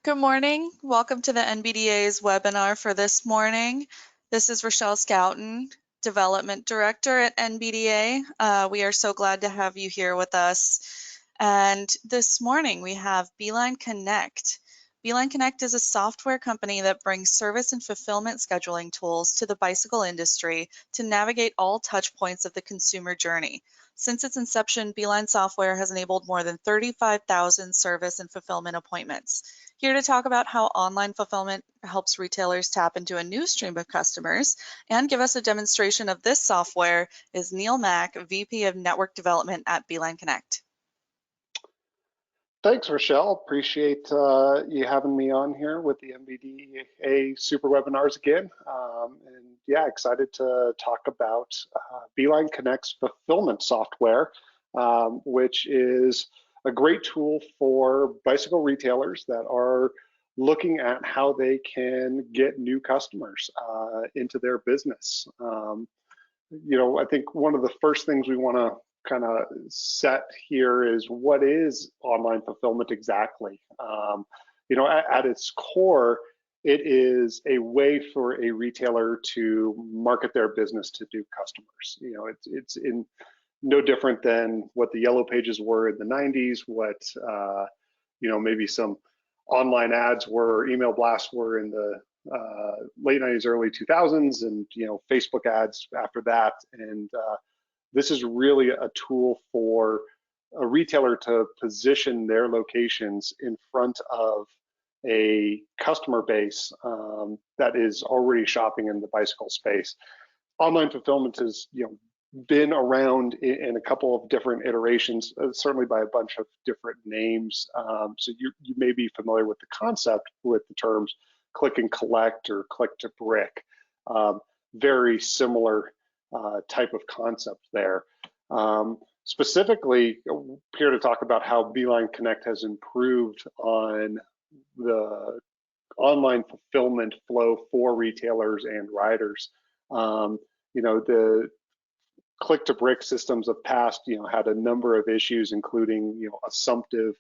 Good morning. Welcome to the NBDA's webinar for this morning. This is Rochelle Scouten, Development Director at NBDA. We are so glad to have you here with us. And this morning we have Beeline Connect. Beeline Connect is a software company that brings service and fulfillment scheduling tools to the bicycle industry to navigate all touch points of the consumer journey. Since its inception, Beeline software has enabled more than 35,000 service and fulfillment appointments. Here to talk about how online fulfillment helps retailers tap into a new stream of customers and give us a demonstration of this software is Neil Macc, VP of Network Development at Beeline Connect. Thanks, Rochelle. Appreciate you having me on here with the NBDA Super Webinars again. And yeah, excited to talk about Beeline Connect's fulfillment software, which is a great tool for bicycle retailers that are looking at how they can get new customers into their business. I think one of the first things we want to kind of set here is what is online fulfillment exactly. At its core, it is a way for a retailer to market their business to new customers. It's in no different than what the yellow pages were in the 90s, what maybe some online ads were, email blasts were in the late 90s, early 2000s, and Facebook ads after that. And this is really a tool for a retailer to position their locations in front of a customer base that is already shopping in the bicycle space. Online fulfillment has been around in a couple of different iterations, certainly by a bunch of different names. So you may be familiar with the concept with the terms click and collect or click to brick. Very similar type of concept there. Specifically, here to talk about how Beeline Connect has improved on the online fulfillment flow for retailers and riders. The click to brick systems of past, had a number of issues, including, assumptive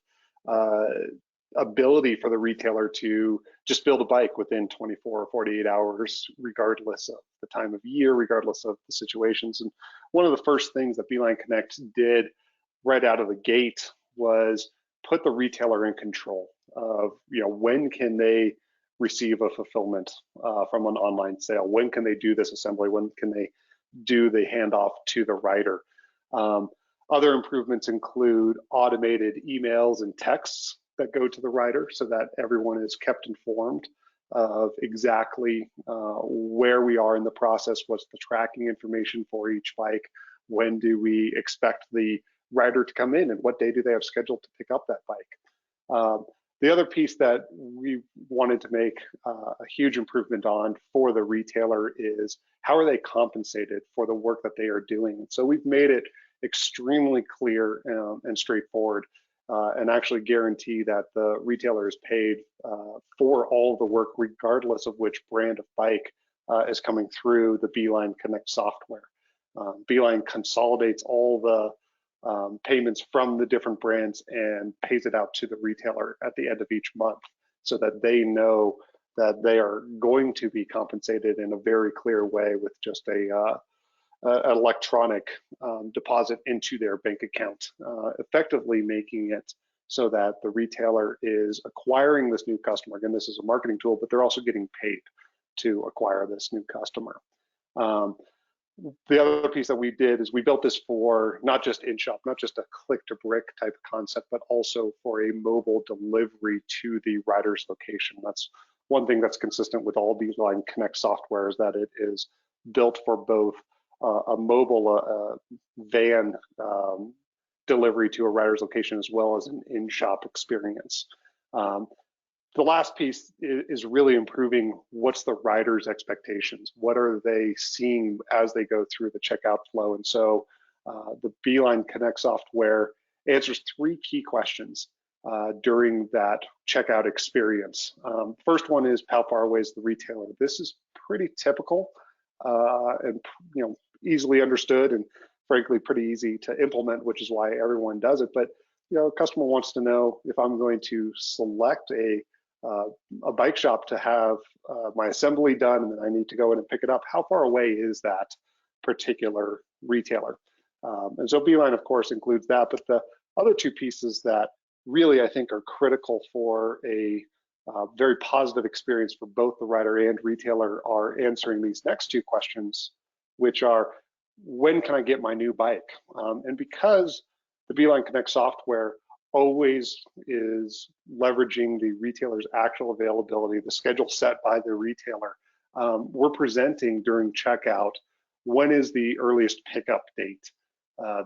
ability for the retailer to just build a bike within 24 or 48 hours, regardless of the time of year, regardless of the situations. And one of the first things that Beeline Connect did right out of the gate was put the retailer in control of, when can they receive a fulfillment from an online sale? When can they do this assembly? When can they do the handoff to the rider? Other improvements include automated emails and texts that go to the rider so that everyone is kept informed of exactly where we are in the process, what's the tracking information for each bike, when do we expect the rider to come in, and what day do they have scheduled to pick up that bike. The other piece that we wanted to make a huge improvement on for the retailer is how are they compensated for the work that they are doing. So we've made it extremely clear and straightforward and actually guarantee that the retailer is paid for all the work, regardless of which brand of bike is coming through the Beeline Connect software. Beeline consolidates all the payments from the different brands and pays it out to the retailer at the end of each month so that they know that they are going to be compensated in a very clear way with just an electronic deposit into their bank account, effectively making it so that the retailer is acquiring this new customer. Again, this is a marketing tool, but they're also getting paid to acquire this new customer. The other piece that we did is we built this for not just in-shop, not just a click-to-brick type of concept, but also for a mobile delivery to the rider's location. That's one thing that's consistent with all Beeline Connect software, is that it is built for both a mobile van delivery to a rider's location as well as an in-shop experience. The last piece is really improving what's the rider's expectations. What are they seeing as they go through the checkout flow? And so the Beeline Connect software answers 3 key questions during that checkout experience. First one is, how far away is the retailer? This is pretty typical and easily understood and frankly pretty easy to implement, which is why everyone does it. But a customer wants to know if I'm going to select a a bike shop to have my assembly done, and then I need to go in and pick it up. How far away is that particular retailer? And so Beeline, of course, includes that, but the other two pieces that really I think are critical for a very positive experience for both the rider and retailer are answering these next two questions, which are, when can I get my new bike? And because the Beeline Connect software always is leveraging the retailer's actual availability, the schedule set by the retailer, we're presenting during checkout when is the earliest pickup date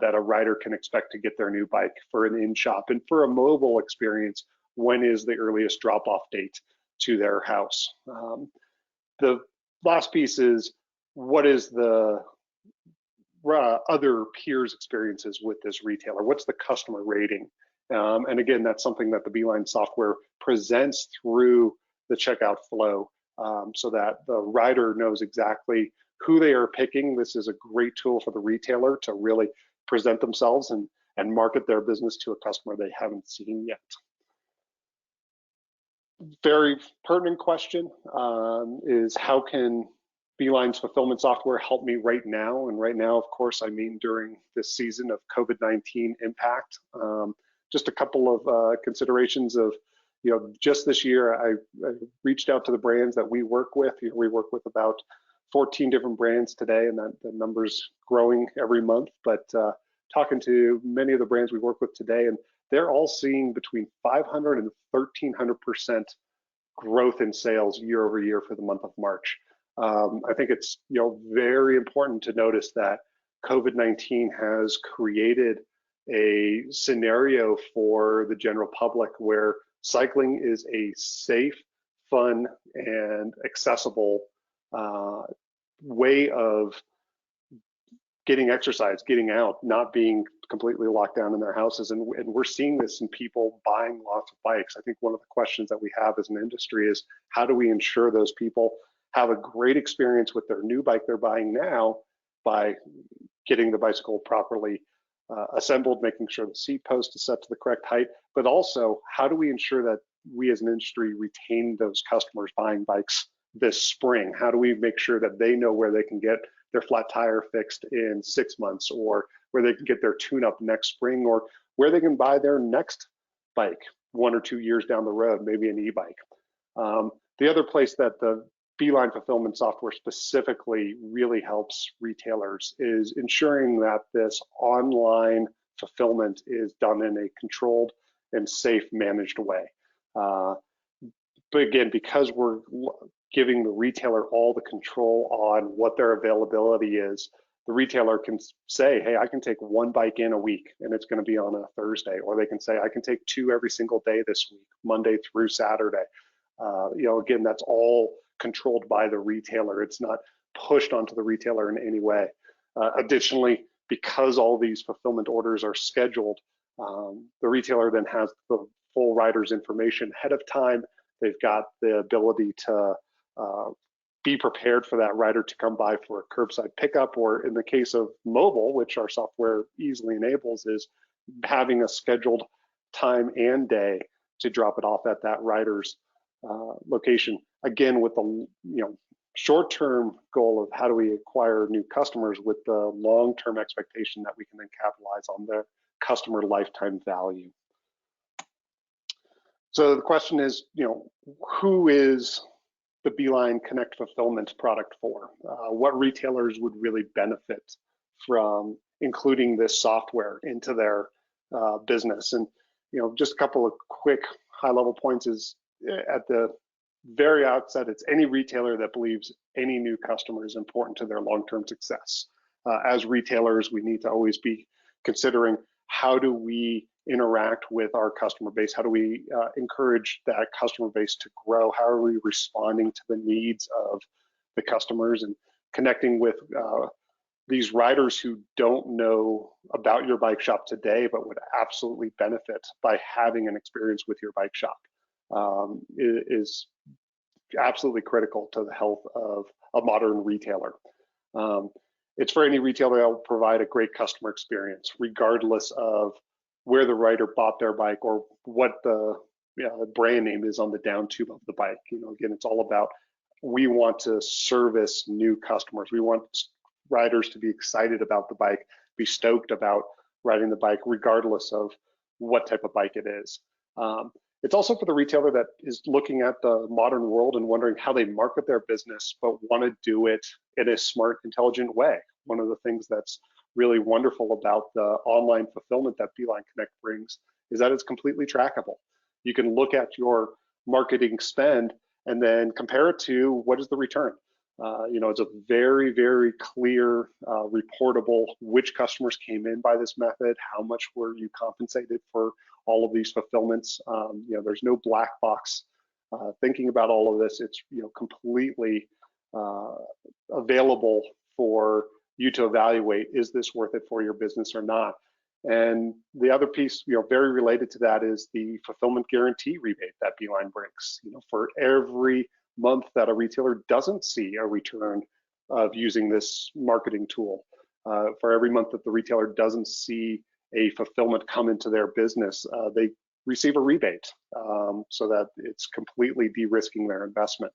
that a rider can expect to get their new bike for an in-shop. And for a mobile experience, when is the earliest drop-off date to their house? The last piece is, what is the other peers' experiences with this retailer? What's the customer rating? And again, that's something that the Beeline software presents through the checkout flow, so that the rider knows exactly who they are picking. This is a great tool for the retailer to really present themselves and market their business to a customer they haven't seen yet. Very pertinent question is, how can Beeline's fulfillment software help me right now? And right now, of course, I mean during this season of COVID-19 impact. Just a couple of considerations of, just this year, I reached out to the brands that we work with. We work with about 14 different brands today, and that the number's growing every month. But talking to many of the brands we work with today, and they're all seeing between 500 and 1,300% growth in sales year over year for the month of March. I think it's very important to notice that COVID-19 has created a scenario for the general public where cycling is a safe, fun, and accessible way of getting exercise, getting out, not being completely locked down in their houses. And we're seeing this in people buying lots of bikes. I think one of the questions that we have as an industry is, how do we ensure those people have a great experience with their new bike they're buying now by getting the bicycle properly assembled, making sure the seat post is set to the correct height, but also how do we ensure that we as an industry retain those customers buying bikes this spring? How do we make sure that they know where they can get their flat tire fixed in 6 months, or where they can get their tune-up next spring, or where they can buy their next bike 1 or 2 years down the road, maybe an e-bike? The other place that the Beeline Fulfillment software specifically really helps retailers is ensuring that this online fulfillment is done in a controlled and safe, managed way. But again, because we're giving the retailer all the control on what their availability is, the retailer can say, hey, I can take one bike in a week and it's going to be on a Thursday, or they can say, I can take 2 every single day this week, Monday through Saturday. Again, that's all controlled by the retailer. It's not pushed onto the retailer in any way. Additionally, because all these fulfillment orders are scheduled, the retailer then has the full rider's information ahead of time. They've got the ability to be prepared for that rider to come by for a curbside pickup, or in the case of mobile, which our software easily enables, is having a scheduled time and day to drop it off at that rider's location. Again, with the short-term goal of how do we acquire new customers, with the long-term expectation that we can then capitalize on their customer lifetime value. So the question is, who is the Beeline Connect Fulfillment product for? What retailers would really benefit from including this software into their business? And just a couple of quick high-level points is, at the very outset, it's any retailer that believes any new customer is important to their long-term success. As retailers, we need to always be considering, how do we interact with our customer base? How do we encourage that customer base to grow? How are we responding to the needs of the customers and connecting with these riders who don't know about your bike shop today, but would absolutely benefit by having an experience with your bike shop? Is absolutely critical to the health of a modern retailer. It's for any retailer that will provide a great customer experience, regardless of where the rider bought their bike or what the brand name is on the down tube of the bike. Again, it's all about, we want to service new customers. We want riders to be excited about the bike, be stoked about riding the bike, regardless of what type of bike it is. It's also for the retailer that is looking at the modern world and wondering how they market their business, but want to do it in a smart, intelligent way. One of the things that's really wonderful about the online fulfillment that Beeline Connect brings is that it's completely trackable. You can look at your marketing spend and then compare it to what is the return. It's a very, very clear, reportable which customers came in by this method, how much were you compensated for all of these fulfillments. There's no black box thinking about all of this. It's completely available for you to evaluate, is this worth it for your business or not? And the other piece, very related to that, is the fulfillment guarantee rebate that Beeline brings. For every month that a retailer doesn't see a return of using this marketing tool, for every month that the retailer doesn't see a fulfillment come into their business, they receive a rebate, so that it's completely de-risking their investment.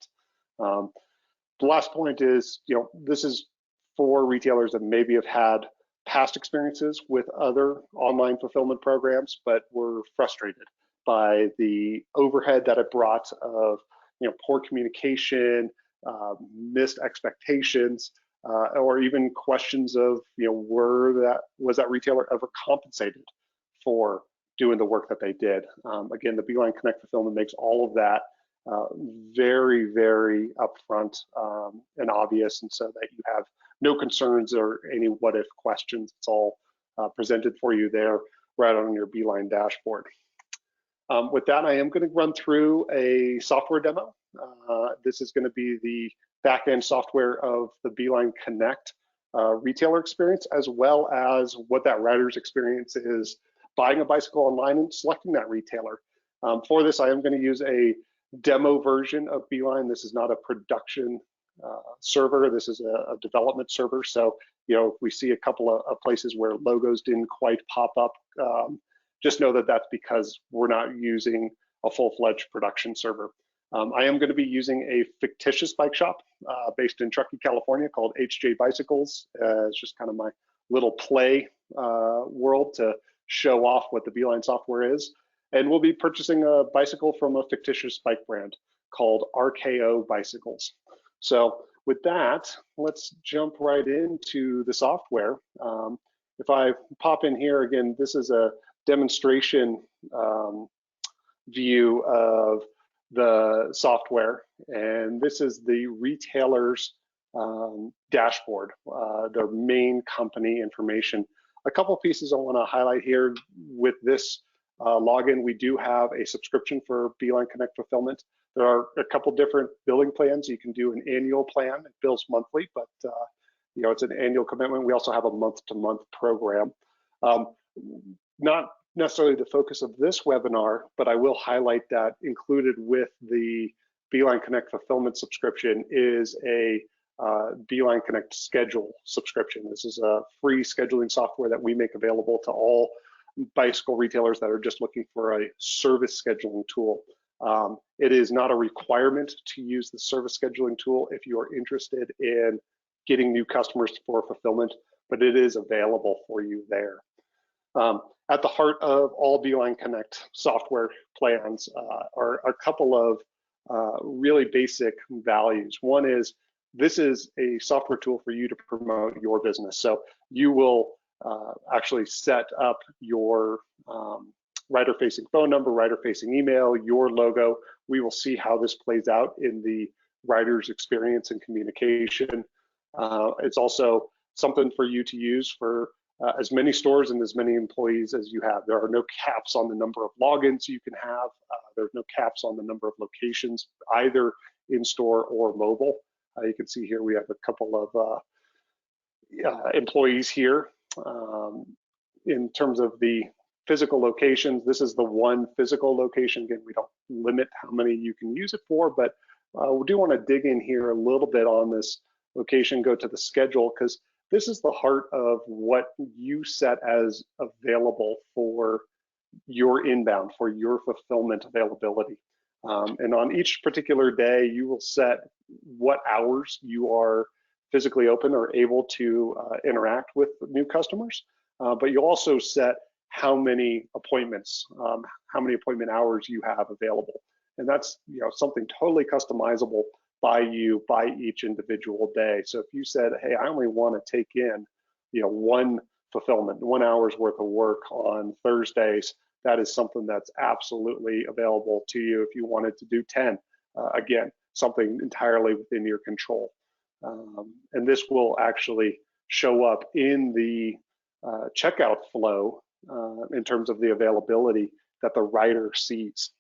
The last point is, this is for retailers that maybe have had past experiences with other online fulfillment programs, but were frustrated by the overhead that it brought of poor communication, missed expectations, or even questions of was that retailer ever compensated for doing the work that they did. Again, the Beeline Connect Fulfillment makes all of that very, very upfront and obvious, and so that you have no concerns or any what if questions. It's all presented for you there right on your Beeline dashboard. With that, I am going to run through a software demo. This is going to be the back-end software of the Beeline Connect retailer experience, as well as what that rider's experience is buying a bicycle online and selecting that retailer. For this, I am going to use a demo version of Beeline. This is not a production server. This is a development server. So, if we see a couple of places where logos didn't quite pop up, just know that that's because we're not using a full-fledged production server. I am going to be using a fictitious bike shop based in Truckee, California, called HJ Bicycles. It's just kind of my little play world to show off what the Beeline software is. And we'll be purchasing a bicycle from a fictitious bike brand called RKO Bicycles. So with that, let's jump right into the software. If I pop in here again, this is a demonstration view of the software, and this is the retailer's dashboard, their main company information. A couple pieces I want to highlight here with this login. We do have a subscription for Beeline Connect Fulfillment. There are a couple different billing plans. You can do an annual plan. It bills monthly, but it's an annual commitment. We also have a month-to-month program. Not necessarily the focus of this webinar, but I will highlight that included with the Beeline Connect Fulfillment subscription is a Beeline Connect Schedule subscription. This is a free scheduling software that we make available to all bicycle retailers that are just looking for a service scheduling tool. It is not a requirement to use the service scheduling tool if you are interested in getting new customers for fulfillment, but it is available for you there. At the heart of all Beeline Connect software plans are a couple of really basic values. One is, this is a software tool for you to promote your business. So you will actually set up your rider-facing phone number, rider-facing email, your logo. We will see how this plays out in the rider's experience and communication. It's also something for you to use for as many stores and as many employees as you have. There are no caps on the number of logins you can have. There's no caps on the number of locations, either in store or mobile. You can see here we have a couple of employees here. In terms of the physical locations, this is the one physical location. Again, we don't limit how many you can use it for, but we do want to dig in here a little bit on this location, go to the schedule, because this is the heart of what you set as available for your inbound, for your fulfillment availability. And on each particular day, you will set what hours you are physically open or able to interact with new customers, but you also set how many appointments, how many appointment hours you have available. And that's something totally customizable by you, by each individual day. So if you said, hey, I only want to take in one fulfillment, 1 hour's worth of work on Thursdays, that is something that's absolutely available to you. If you wanted to do 10, again, something entirely within your control. And this will actually show up in the checkout flow in terms of the availability that the rider sees.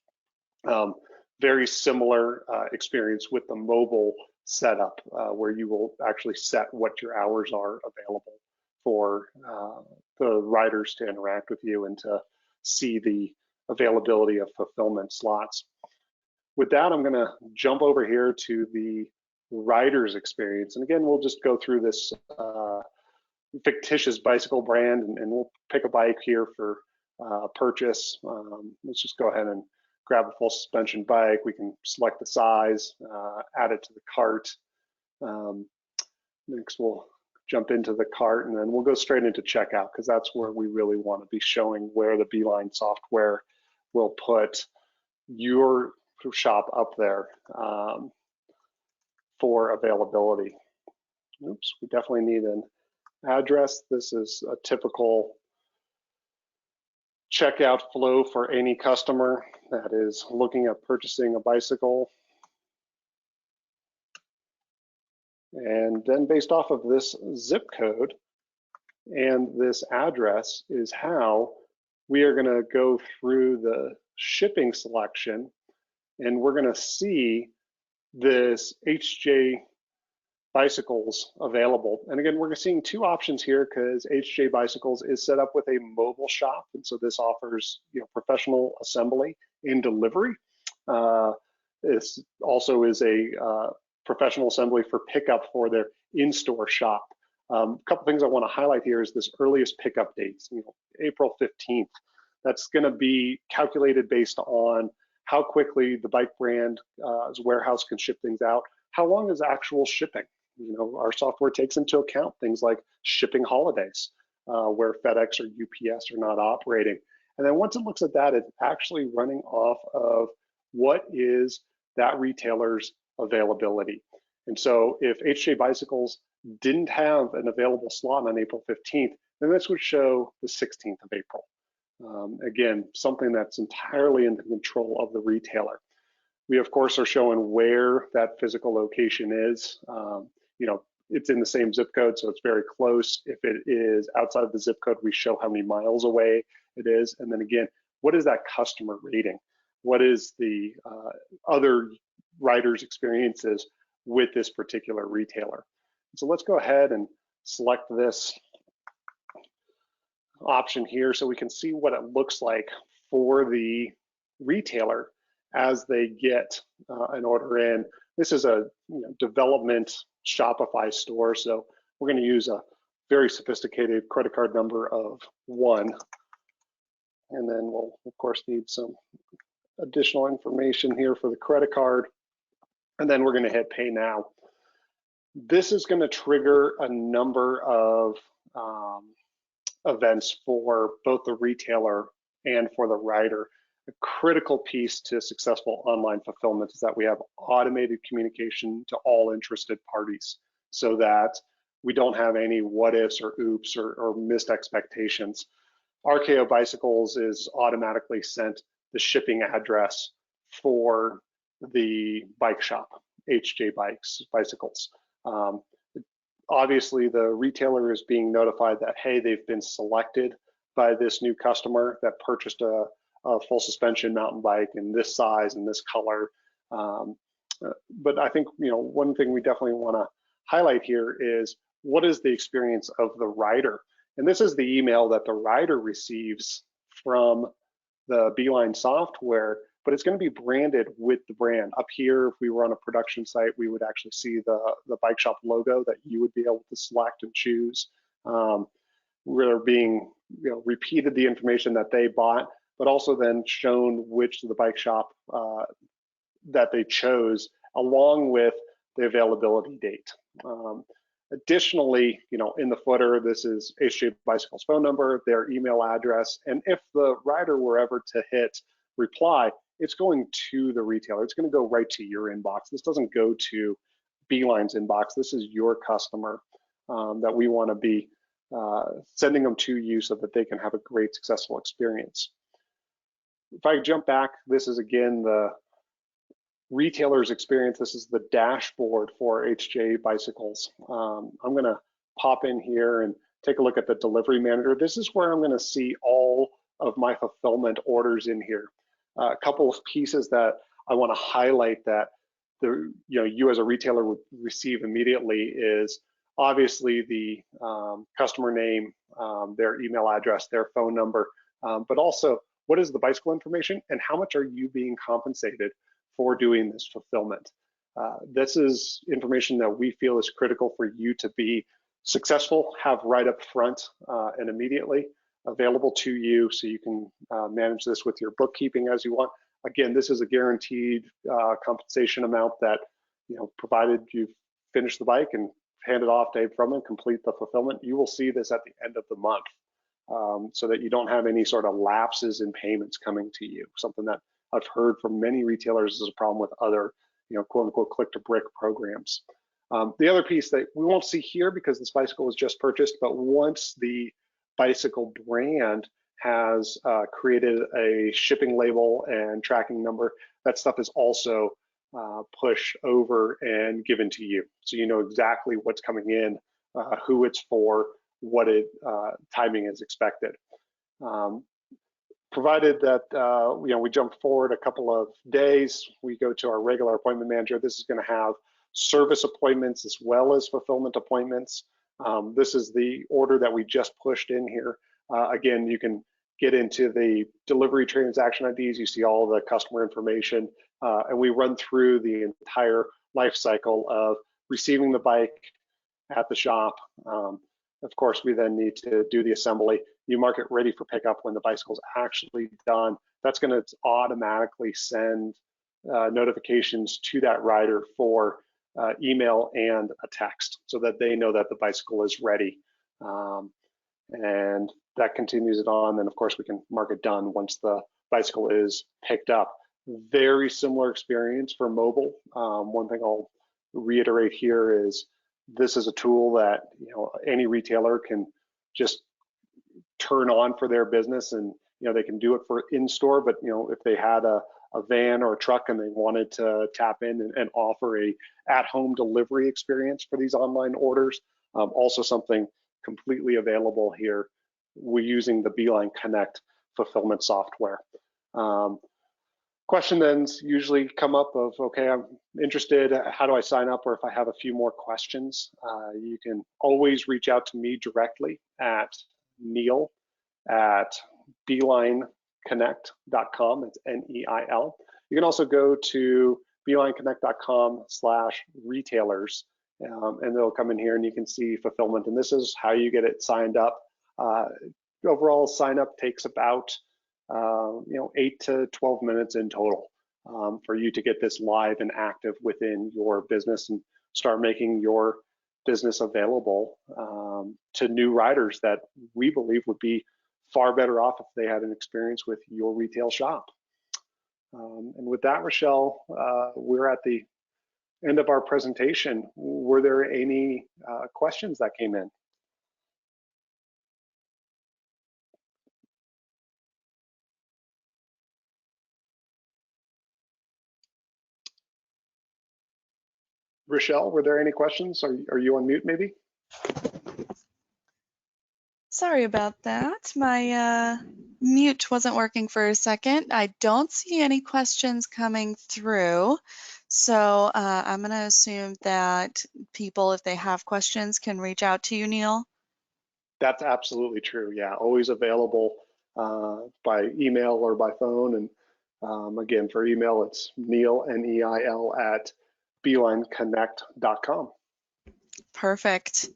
Very similar experience with the mobile setup, where you will actually set what your hours are available for the riders to interact with you and to see the availability of fulfillment slots. With that, I'm going to jump over here to the rider's experience. And again, we'll just go through this fictitious bicycle brand, and we'll pick a bike here for purchase. Let's just go ahead and grab a full suspension bike. We can select the size, add it to the cart. Next, we'll jump into the cart, and then we'll go straight into checkout, because that's where we really want to be showing where the Beeline software will put your shop up there for availability. Oops, we definitely need an address. This is a typical checkout flow for any customer that is looking at purchasing a bicycle. And then based off of this zip code and this address is how we are going to go through the shipping selection, and we're going to see this HJ bicycles available. And again, we're seeing two options here, because HJ Bicycles is set up with a mobile shop, and so this offers professional assembly and delivery. This also is a professional assembly for pickup for their in-store shop. A couple things I want to highlight here is this earliest pickup dates, April 15th. That's going to be calculated based on how quickly the bike brand's warehouse can ship things out. How long is actual shipping? Our software takes into account things like shipping holidays, where FedEx or UPS are not operating. And then once it looks at that, it's actually running off of what is that retailer's availability. And so if HJ Bicycles didn't have an available slot on April 15th, then this would show the 16th of April. Again, something that's entirely in the control of the retailer. We, of course, are showing where that physical location is. It's in the same zip code, so it's very close. If it is outside of the zip code, we show how many miles away it is. And then again, what is that customer rating? What is the other riders' experiences with this particular retailer? So let's go ahead and select this option here so we can see what it looks like for the retailer as they get an order in. This is a development Shopify store, so we're going to use a very sophisticated credit card number of 1, and then we'll of course need some additional information here for the credit card, and then we're going to hit pay now. This is going to trigger a number of events for both the retailer and for the rider. A critical piece to successful online fulfillment is that we have automated communication to all interested parties, so that we don't have any what ifs or oops or missed expectations. RKO Bicycles is automatically sent the shipping address for the bike shop, HJ Bicycles. Obviously, the retailer is being notified that, hey, they've been selected by this new customer that purchased a full suspension mountain bike in this size and this color. But I think one thing we definitely want to highlight here is, what is the experience of the rider? And this is the email that the rider receives from the Beeline software, but it's going to be branded with the brand. Up here, if we were on a production site, we would actually see the bike shop logo that you would be able to select and choose. We're being repeated the information that they bought, but also then shown which of the bike shop that they chose, along with the availability date. Additionally, in the footer, this is HJ Bicycle's phone number, their email address, and if the rider were ever to hit reply, it's going to the retailer. It's going to go right to your inbox. This doesn't go to Beeline's inbox. This is your customer that we want to be sending them to you so that they can have a great, successful experience. If I jump back, this is again the retailer's experience. This is the dashboard for HJ Bicycles. I'm going to pop in here and take a look at the delivery manager. This is where I'm going to see all of my fulfillment orders in here. A couple of pieces that I want to highlight that you as a retailer would receive immediately is obviously the customer name, their email address, their phone number, but also what is the bicycle information and how much are you being compensated for doing this fulfillment. This is information that we feel is critical for you to be successful, have right up front and immediately available to you so you can manage this with your bookkeeping as you want. Again, this is a guaranteed compensation amount that, provided you finish the bike and hand it off to from and complete the fulfillment, you will see this at the end of the month so that you don't have any sort of lapses in payments coming to you, something that I've heard from many retailers is a problem with other, quote unquote, click to brick programs. The other piece that we won't see here because this bicycle was just purchased, but once the bicycle brand has created a shipping label and tracking number, that stuff is also pushed over and given to you. So you know exactly what's coming in, who it's for, what timing is expected. Provided that we jump forward a couple of days, we go to our regular appointment manager. This is going to have service appointments as well as fulfillment appointments. This is the order that we just pushed in here. Again, you can get into the delivery transaction IDs. You see all the customer information, and we run through the entire life cycle of receiving the bike at the shop. Of course, we then need to do the assembly. You mark it ready for pickup when the bicycle's actually done. That's going to automatically send notifications to that rider for email and a text so that they know that the bicycle is ready. And that continues it on. Then, of course, we can mark it done once the bicycle is picked up. Very similar experience for mobile. One thing I'll reiterate here is this is a tool that any retailer can just turn on for their business, and they can do it for in-store. But if they had a van or a truck and they wanted to tap in and offer a at-home delivery experience for these online orders, also something completely available here. We're using the Beeline Connect Fulfillment software. Question then usually come up of, okay, I'm interested, how do I sign up? Or if I have a few more questions, you can always reach out to me directly at Neil at BeelineConnect.com. It's N-E-I-L. You can also go to BeelineConnect.com/retailers, and they'll come in here and you can see fulfillment. And this is how you get it signed up. Overall sign up takes about 8 to 12 minutes in total for you to get this live and active within your business and start making your business available to new riders that we believe would be far better off if they had an experience with your retail shop. And with that, Rochelle, we're at the end of our presentation. Were there any questions that came in? Rochelle, were there any questions? Are you on mute maybe? Sorry about that. My mute wasn't working for a second. I don't see any questions coming through. So I'm going to assume that people, if they have questions, can reach out to you, Neil. That's absolutely true. Yeah, always available by email or by phone. And again, for email, it's Neil, N-E-I-L, at BeelineConnect.com. Perfect.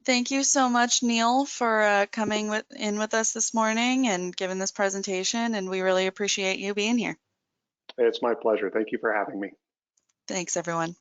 Thank you so much, Neil, for coming in with us this morning and giving this presentation, and we really appreciate you being here. It's my pleasure. Thank you for having me. Thanks, everyone.